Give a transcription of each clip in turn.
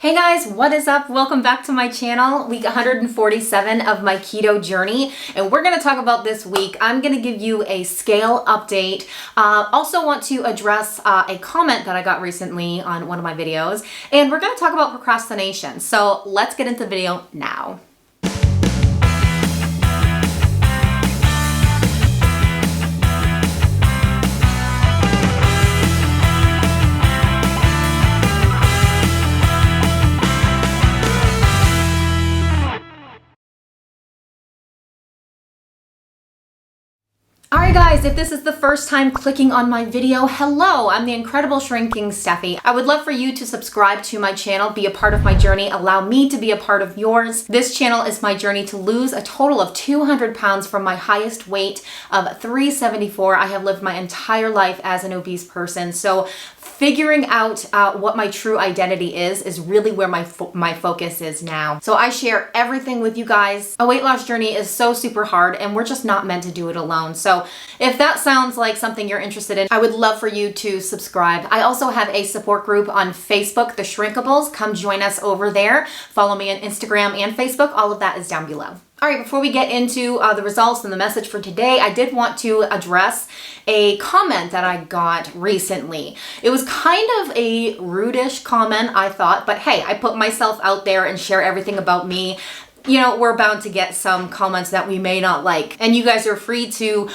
Hey guys, what is up? Welcome back to my channel, week 147 of my keto journey. And we're gonna talk about this week. I'm gonna give you a scale update. Also want to address a comment that I got recently on one of my videos. And we're gonna talk about procrastination. So let's get into the video now. Alright guys, if this is the first time clicking on my video, hello, I'm the incredible Shrinking Steffi. I would love for you to subscribe to my channel, be a part of my journey, allow me to be a part of yours. This channel is my journey to lose a total of 200 pounds from my highest weight of 374. I have lived my entire life as an obese person, so figuring out what my true identity is really where my focus is now. So I share everything with you guys. A weight loss journey is so super hard and we're just not meant to do it alone. So if that sounds like something you're interested in, I would love for you to subscribe. I also have a support group on Facebook, The Shrinkables. Come join us over there. Follow me on Instagram and Facebook. All of that is down below. All right, before we get into the results and the message for today, I did want to address a comment that I got recently. It was kind of a rude-ish comment, I thought, but hey, I put myself out there and share everything about me. You know, we're bound to get some comments that we may not like, and you guys are free to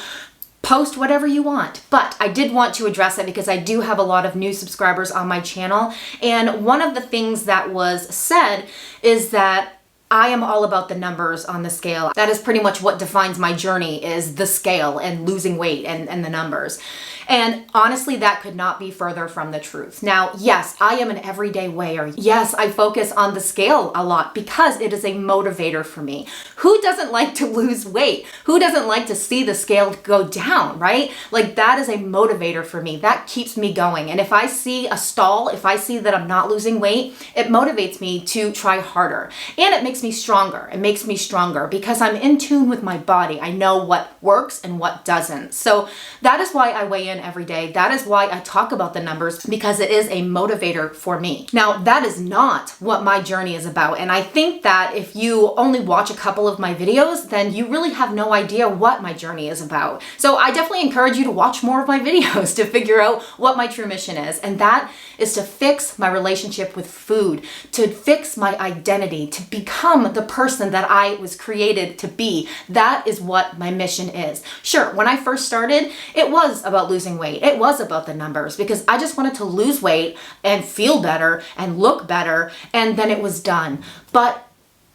post whatever you want. But I did want to address it because I do have a lot of new subscribers on my channel, and one of the things that was said is that I am all about the numbers on the scale. That is pretty much what defines my journey, is the scale and losing weight and the numbers. And honestly, that could not be further from the truth. Now, yes, I am an everyday weigher. Yes, I focus on the scale a lot because it is a motivator for me. Who doesn't like to lose weight? Who doesn't like to see the scale go down, right? Like, that is a motivator for me. That keeps me going. And if I see a stall, if I see that I'm not losing weight, it motivates me to try harder. And it makes me stronger. It makes me stronger because I'm in tune with my body. I know what works and what doesn't. So that is why I weigh in every day. That is why I talk about the numbers, because it is a motivator for me. Now, that is not what my journey is about. And I think that if you only watch a couple of my videos, then you really have no idea what my journey is about. So I definitely encourage you to watch more of my videos to figure out what my true mission is. And that is to fix my relationship with food, to fix my identity, to become the person that I was created to be. That is what my mission is. Sure, when I first started, it was about losing weight. It was about the numbers because I just wanted to lose weight and feel better and look better, and then it was done. But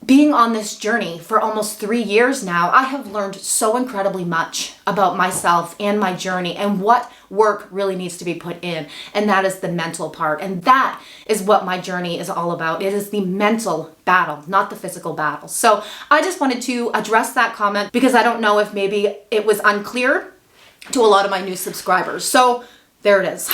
being on this journey for almost 3 years now, I have learned so incredibly much about myself and my journey and what work really needs to be put in. And that is the mental part. And that is what my journey is all about. It is the mental battle, not the physical battle. So I just wanted to address that comment because I don't know if maybe it was unclear to a lot of my new subscribers. So there it is.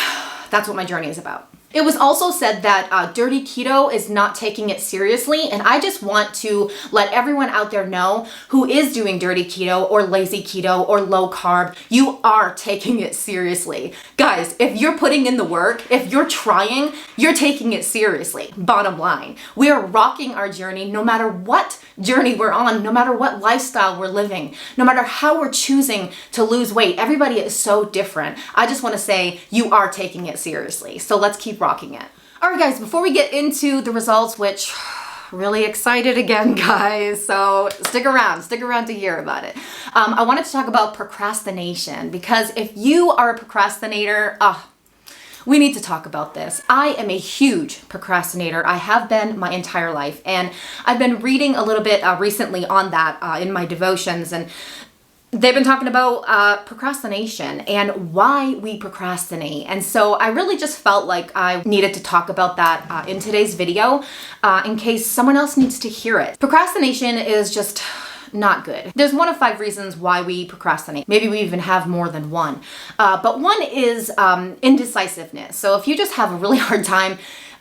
That's what my journey is about. It was also said that Dirty Keto is not taking it seriously, and I just want to let everyone out there know who is doing Dirty Keto or Lazy Keto or low carb, you are taking it seriously. Guys, if you're putting in the work, if you're trying, you're taking it seriously. Bottom line, we are rocking our journey no matter what journey we're on, no matter what lifestyle we're living, no matter how we're choosing to lose weight. Everybody is so different. I just want to say you are taking it seriously. So let's keep rocking it. All right, guys, before we get into the results, which really excited again, guys. So stick around to hear about it. I wanted to talk about procrastination because if you are a procrastinator, we need to talk about this. I am a huge procrastinator. I have been my entire life, and I've been reading a little bit recently on that in my devotions, and they've been talking about procrastination and why we procrastinate. And so I really just felt like I needed to talk about that in today's video in case someone else needs to hear it. Procrastination is just not good. There's one of 5 reasons why we procrastinate. Maybe we even have more than one. But one is indecisiveness. So if you just have a really hard time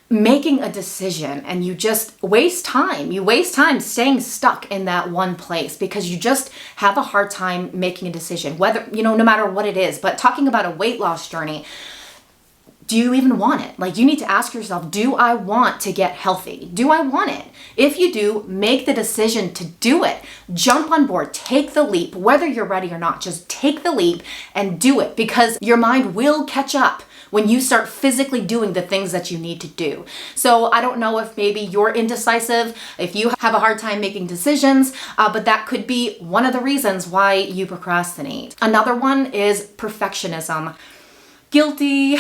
making a decision and you just waste time. You waste time staying stuck in that one place because you just have a hard time making a decision, whether, no matter what it is. But talking about a weight loss journey, do you even want it? Like, you need to ask yourself, do I want to get healthy? Do I want it? If you do, make the decision to do it. Jump on board, take the leap, whether you're ready or not, just take the leap and do it, because your mind will catch up when you start physically doing the things that you need to do. So I don't know if maybe you're indecisive, if you have a hard time making decisions, but that could be one of the reasons why you procrastinate. Another one is perfectionism. Guilty.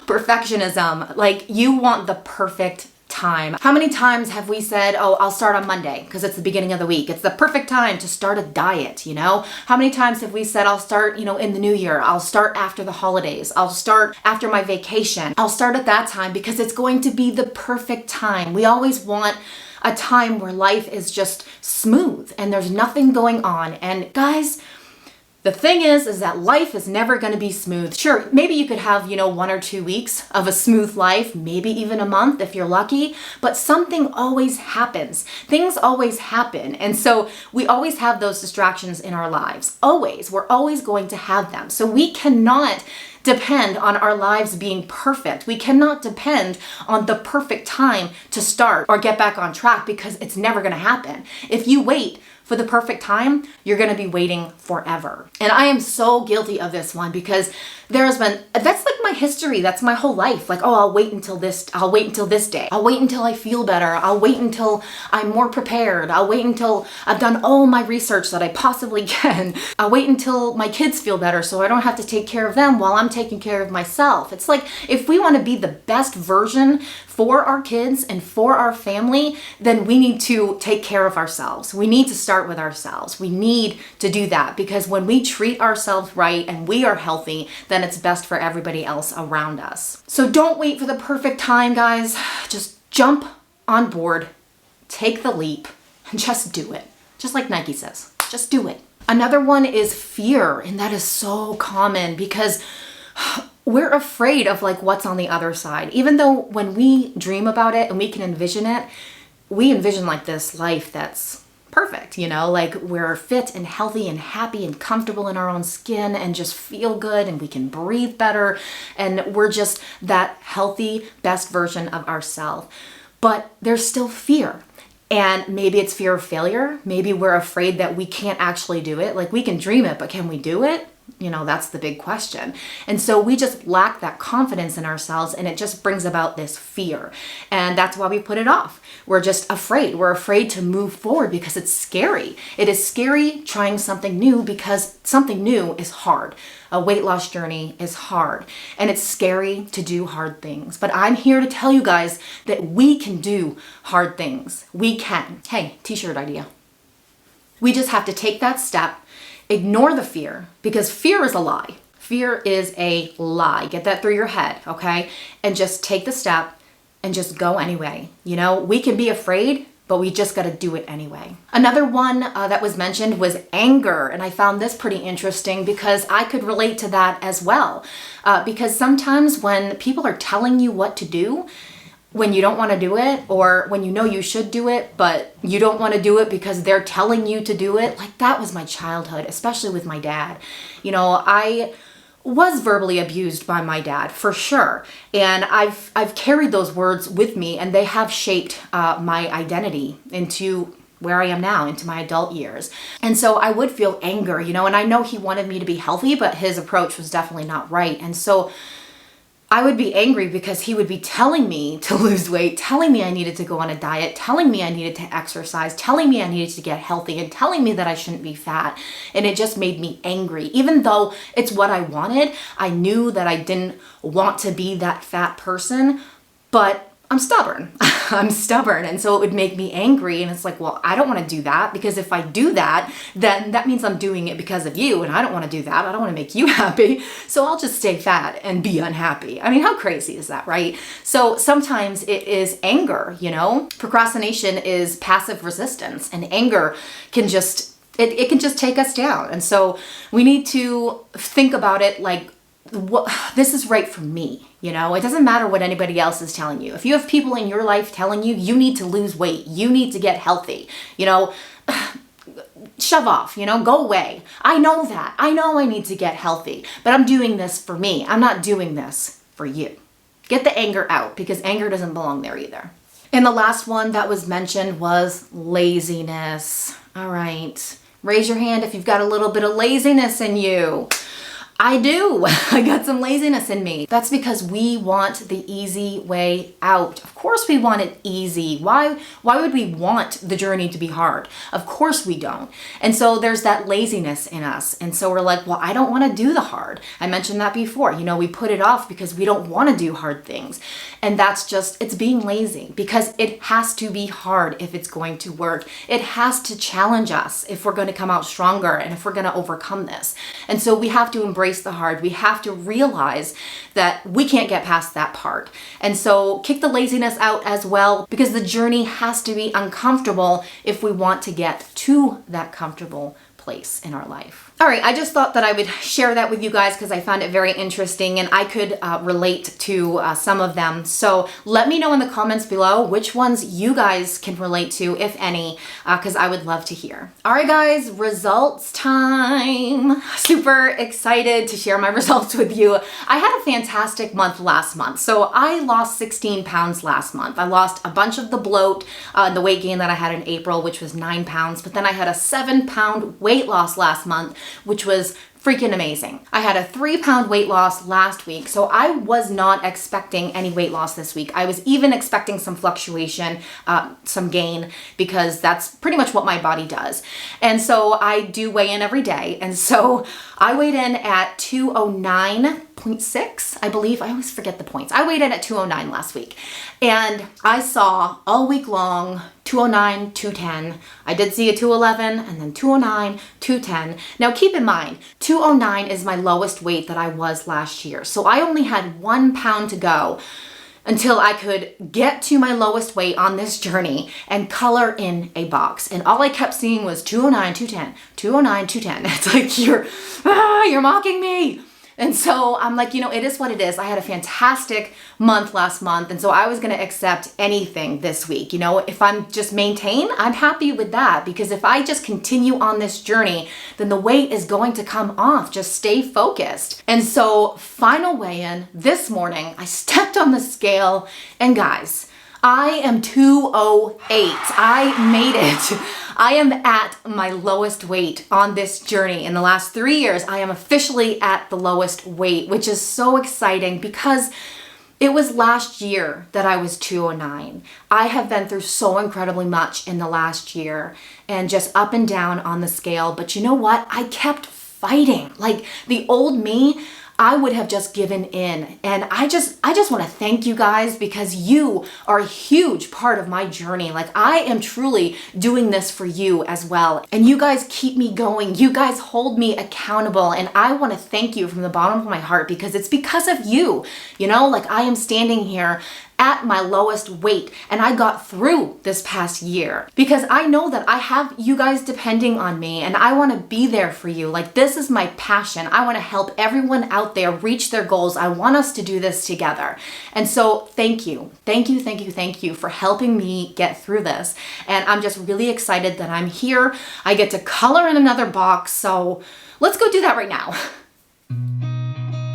Perfectionism. Like, you want the perfect time. How many times have we said, oh, I'll start on Monday because it's the beginning of the week. It's the perfect time to start a diet, you know? How many times have we said, I'll start, in the new year. I'll start after the holidays. I'll start after my vacation. I'll start at that time because it's going to be the perfect time. We always want a time where life is just smooth and there's nothing going on. And guys, the thing is that life is never going to be smooth. Sure, maybe you could have, 1 or 2 weeks of a smooth life, maybe even a month if you're lucky, but something always happens. Things always happen. And so we always have those distractions in our lives. Always. We're always going to have them. So we cannot depend on our lives being perfect. We cannot depend on the perfect time to start or get back on track, because it's never going to happen. If you wait for the perfect time, you're going to be waiting forever. And I am so guilty of this one, because that's like my history. That's my whole life. Like, oh, I'll wait until this day. I'll wait until I feel better. I'll wait until I'm more prepared. I'll wait until I've done all my research that I possibly can. I'll wait until my kids feel better so I don't have to take care of them while I'm taking care of myself. It's like, if we want to be the best version for our kids and for our family, then we need to take care of ourselves. We need to start with ourselves. We need to do that, because when we treat ourselves right and we are healthy, then it's best for everybody else around us. So don't wait for the perfect time, guys. Just jump on board, take the leap, and just do it. Just like Nike says, just do it. Another one is fear, and that is so common because we're afraid of like what's on the other side. Even though when we dream about it and we can envision it, we envision like this life that's perfect, like we're fit and healthy and happy and comfortable in our own skin and just feel good and we can breathe better and we're just that healthy, best version of ourselves. But there's still fear. And maybe it's fear of failure. Maybe we're afraid that we can't actually do it. Like, we can dream it, but can we do it? That's the big question. And so we just lack that confidence in ourselves, and it just brings about this fear. And that's why we put it off. We're just afraid. We're afraid to move forward because it's scary. It is scary trying something new because something new is hard. A weight loss journey is hard, and it's scary to do hard things. But I'm here to tell you guys that we can do hard things. We can. Hey, t-shirt idea. We just have to take that step. Ignore the fear, because fear is a lie. Fear is a lie. Get that through your head, okay? And just take the step and just go anyway. We can be afraid, but we just got to do it anyway. Another one that was mentioned was anger. And I found this pretty interesting because I could relate to that as well. Because sometimes when people are telling you what to do, when you don't want to do it, or when you should do it, but you don't want to do it because they're telling you to do it. Like, that was my childhood, especially with my dad. I was verbally abused by my dad, for sure. And I've carried those words with me, and they have shaped my identity into where I am now, into my adult years. And so I would feel anger, and I know he wanted me to be healthy, but his approach was definitely not right. And so I would be angry because he would be telling me to lose weight, telling me I needed to go on a diet, telling me I needed to exercise, telling me I needed to get healthy, and telling me that I shouldn't be fat. And it just made me angry. Even though it's what I wanted, I knew that I didn't want to be that fat person, but I'm stubborn. I'm stubborn. And so it would make me angry. And it's like, well, I don't want to do that, because if I do that, then that means I'm doing it because of you. And I don't want to do that. I don't want to make you happy. So I'll just stay fat and be unhappy. I mean, how crazy is that, right? So sometimes it is anger, Procrastination is passive resistance, and anger can just, it can just take us down. And so we need to think about it like, this is right for me. It doesn't matter what anybody else is telling you. If you have people in your life telling you need to lose weight, you need to get healthy, shove off, go away. I know that. I know I need to get healthy, but I'm doing this for me. I'm not doing this for you. Get the anger out, because anger doesn't belong there either. And the last one that was mentioned was laziness. All right. Raise your hand if you've got a little bit of laziness in you. I do. I got some laziness in me. That's because we want the easy way out. Of course we want it easy. Why would we want the journey to be hard? Of course we don't. And so there's that laziness in us. And so we're like, well, I don't want to do the hard. I mentioned that before. You know, we put it off because we don't want to do hard things. And that's just, it's being lazy, because it has to be hard if it's going to work. It has to challenge us if we're going to come out stronger and if we're going to overcome this. And so we have to embrace the hard. We have to realize that we can't get past that part. And so kick the laziness out as well, because the journey has to be uncomfortable if we want to get to that comfortable place in our life. All right, I just thought that I would share that with you guys because I found it very interesting and I could relate to some of them. So let me know in the comments below which ones you guys can relate to, if any, because I would love to hear. All right, guys, results time. Super excited to share my results with you. I had a fantastic month last month. So I lost 16 pounds last month. I lost a bunch of the bloat, the weight gain that I had in April, which was 9 pounds, but then I had a 7-pound weight loss last month, which was freaking amazing. I had a 3-pound weight loss last week, so I was not expecting any weight loss this week. I was even expecting some fluctuation, some gain, because that's pretty much what my body does. And so I do weigh in every day. And so I weighed in at 209.6, I believe. I always forget the points. I weighed in at 209 last week. And I saw all week long 209, 210. I did see a 211 and then 209, 210. Now keep in mind, 209 is my lowest weight that I was last year. So I only had 1 pound to go until I could get to my lowest weight on this journey and color in a box. And all I kept seeing was 209, 210, 209, 210. It's like, you're mocking me. And so I'm like, you know, it is what it is. I had a fantastic month last month. And so I was going to accept anything this week. You know, if I'm just maintain, I'm happy with that, because if I just continue on this journey, then the weight is going to come off. Just stay focused. And so final weigh-in this morning, I stepped on the scale and guys, I am 208. I made it. I am at my lowest weight on this journey. In the last 3 years, I am officially at the lowest weight, which is so exciting because it was last year that I was 209. I have been through so incredibly much in the last year and just up and down on the scale. But you know what? I kept fighting. Like the old me, I would have just given in. And I just want to thank you guys, because you are a huge part of my journey. Like I am truly doing this for you as well. And you guys keep me going. You guys hold me accountable. And I want to thank you from the bottom of my heart, because it's because of you. You know, like I am standing here at my lowest weight and I got through this past year because I know that I have you guys depending on me and I want to be there for you. Like this is my passion. I want to help everyone out there reach their goals. I want us to do this together. And so thank you. Thank you, thank you, thank you for helping me get through this. And I'm just really excited that I'm here. I get to color in another box. So let's go do that right now.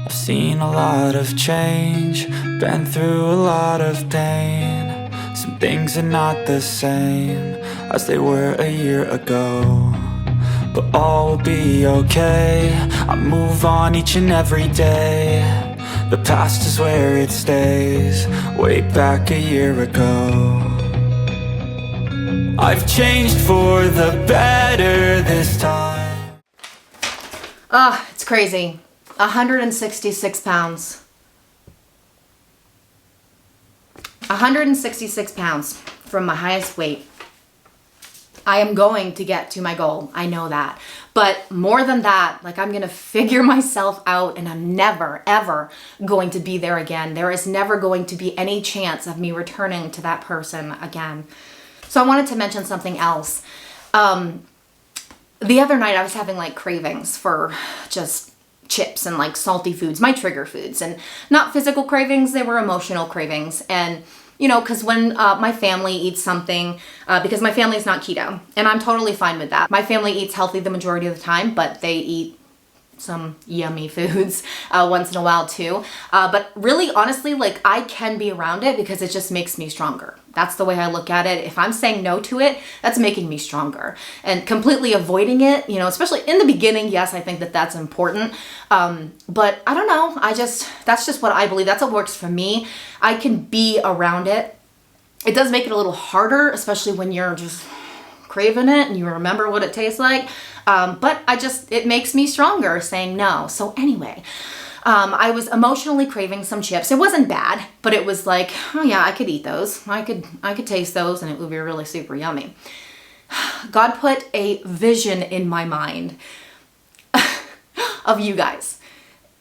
I've seen a lot of change, been through a lot of pain. Some things are not the same as they were a year ago, but all will be okay. I move on each and every day. The past is where it stays, way back a year ago. I've changed for the better this time. It's crazy. 166 pounds. 166 pounds from my highest weight. I am going to get to my goal. I know that. But more than that, like I'm going to figure myself out and I'm never, ever going to be there again. There is never going to be any chance of me returning to that person again. So I wanted to mention something else. The other night I was having like cravings for just chips and like salty foods, my trigger foods, and not physical cravings, they were emotional cravings. And you know, because when my family eats something, because my family is not keto, and I'm totally fine with that. My family eats healthy the majority of the time, but they eat some yummy foods once in a while too. But really, honestly, like I can be around it because it just makes me stronger. That's the way I look at it. If I'm saying no to it, that's making me stronger. And completely avoiding it, you know, especially in the beginning, yes, I think that that's important. But I don't know. That's just what I believe. That's what works for me. I can be around it. It does make it a little harder, especially when you're just craving it and you remember what it tastes like. But it makes me stronger saying no. So anyway, I was emotionally craving some chips. It wasn't bad, but it was like, oh yeah, I could eat those. I could taste those and it would be really super yummy. God put a vision in my mind of you guys.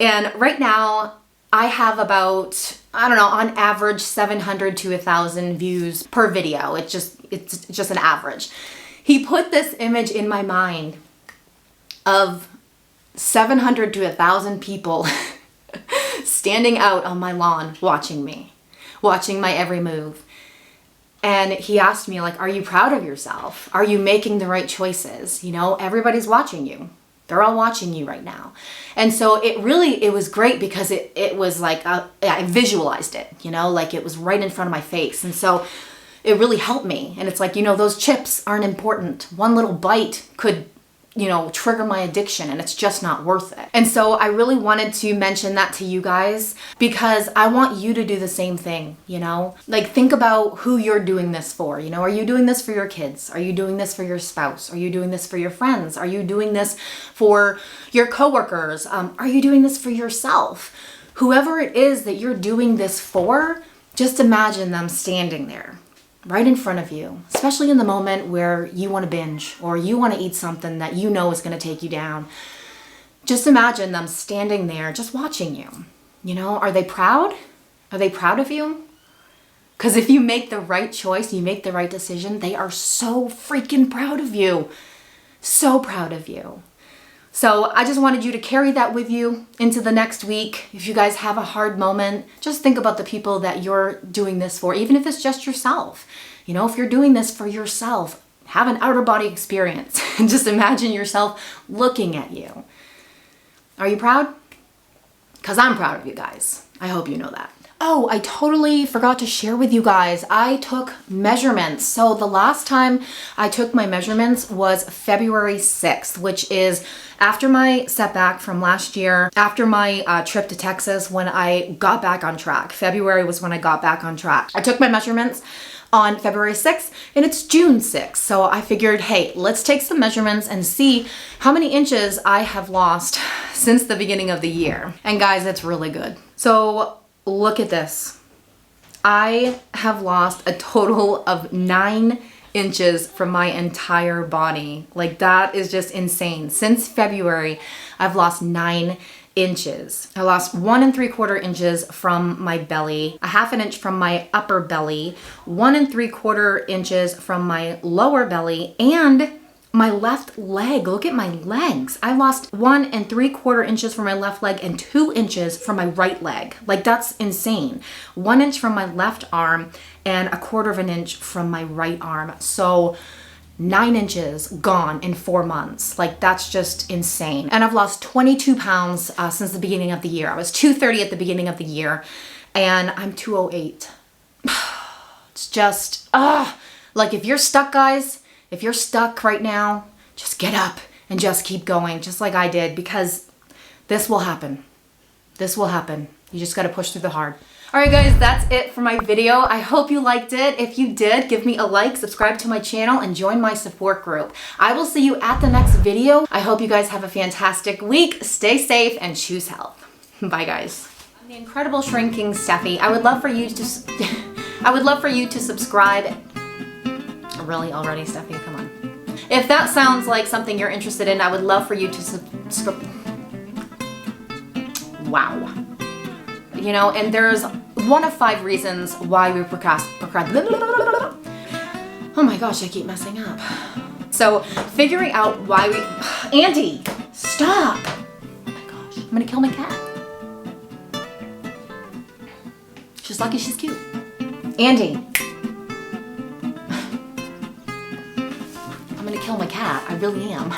And right now I have about, I don't know, on average 700 to 1,000 views per video. It's just an average. He put this image in my mind of 700 to 1,000 people standing out on my lawn watching me, watching my every move. And he asked me, like, are you proud of yourself? Are you making the right choices? You know, everybody's watching you. They're all watching you right now. And so it was great because it was like, I visualized it, you know, like it was right in front of my face. And so it really helped me. And it's like, you know, those chips aren't important. One little bite could, you know, trigger my addiction and it's just not worth it. And so I really wanted to mention that to you guys because I want you to do the same thing, you know? Like think about who you're doing this for, you know? Are you doing this for your kids? Are you doing this for your spouse? Are you doing this for your friends? Are you doing this for your coworkers? Are you doing this for yourself? Whoever it is that you're doing this for, just imagine them standing there right in front of you, especially in the moment where you want to binge or you want to eat something that you know is going to take you down. Just imagine them standing there just watching you. You know, are they proud? Are they proud of you? Because if you make the right choice, you make the right decision, they are so freaking proud of you. So proud of you. So I just wanted you to carry that with you into the next week. If you guys have a hard moment, just think about the people that you're doing this for, even if it's just yourself. You know, if you're doing this for yourself, have an outer body experience and just imagine yourself looking at you. Are you proud? Because I'm proud of you guys. I hope you know that. Oh, I totally forgot to share with you guys. I took measurements. So the last time I took my measurements was February 6th, which is after my setback from last year, after my trip to Texas when I got back on track. February was when I got back on track. I took my measurements on February 6th and it's June 6th. So I figured, hey, let's take some measurements and see how many inches I have lost since the beginning of the year. And guys, it's really good. So look at this. I have lost a total of 9 inches from my entire body. Like that is just insane. Since February, I've lost 9 inches. I lost 1 3/4 inches from my belly, a 1/2 inch from my upper belly, 1 3/4 inches from my lower belly, and my left leg. Look at my legs. I lost 1 3/4 inches from my left leg and 2 inches from my right leg. Like that's insane. 1 inch from my left arm and 1/4 inch from my right arm. So 9 inches gone in 4 months. Like that's just insane. And I've lost 22 pounds since the beginning of the year. I was 230 at the beginning of the year and I'm 208. It's just, like if you're stuck, guys, if you're stuck right now, just get up and just keep going, just like I did, because this will happen. This will happen. You just got to push through the hard. All right, guys, that's it for my video. I hope you liked it. If you did, give me a like, subscribe to my channel, and join my support group. I will see you at the next video. I hope you guys have a fantastic week. Stay safe and choose health. Bye, guys. I'm the incredible shrinking Steffi. I would love for you to subscribe. Really already, Steffi? Come on. If that sounds like something you're interested in, I would love for you to subscribe. Wow. You know, and there's 1 of 5 reasons why we procrastinate. Oh my gosh, I keep messing up. So figuring out why we... Andy, stop. Oh my gosh, I'm gonna kill my cat. She's lucky she's cute. Andy. I'm gonna kill my cat. I really am.